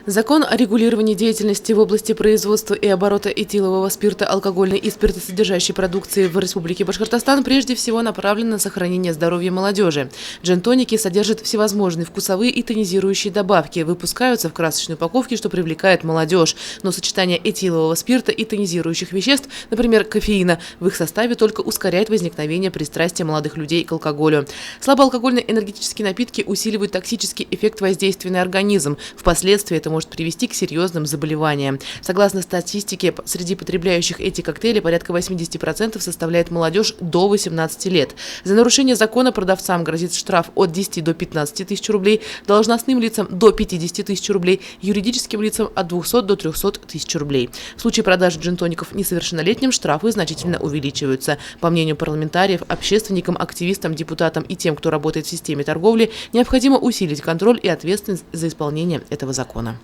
Закон о регулировании деятельности в области производства и оборота этилового спирта, алкогольной и спиртосодержащей продукции в Республике Башкортостан прежде всего направлен на сохранение здоровья молодежи. Джин-тоники содержат всевозможные вкусовые и тонизирующие добавки, выпускаются в красочной упаковке, что привлекает молодежь. Но сочетание этилового спирта и тонизирующих веществ, например, кофеина, в их составе только ускоряет возникновение пристрастия молодых людей к алкоголю. Слабоалкогольные энергетические напитки усиливают токсический эффект воздействия на организм. Впоследствии это может привести к серьезным заболеваниям. Согласно статистике, среди потребляющих эти коктейли порядка 80% составляет молодежь до 18 лет. За нарушение закона продавцам грозит штраф от 10 до 15 тысяч рублей, должностным лицам до 50 тысяч рублей, юридическим лицам от 200 до 300 тысяч рублей. В случае продажи джин-тоников несовершеннолетним штрафы значительно увеличиваются. По мнению парламентариев, общественникам, активистам, депутатам и тем, кто работает в системе торговли, необходимо усилить контроль и ответственность за исполнение этого закона.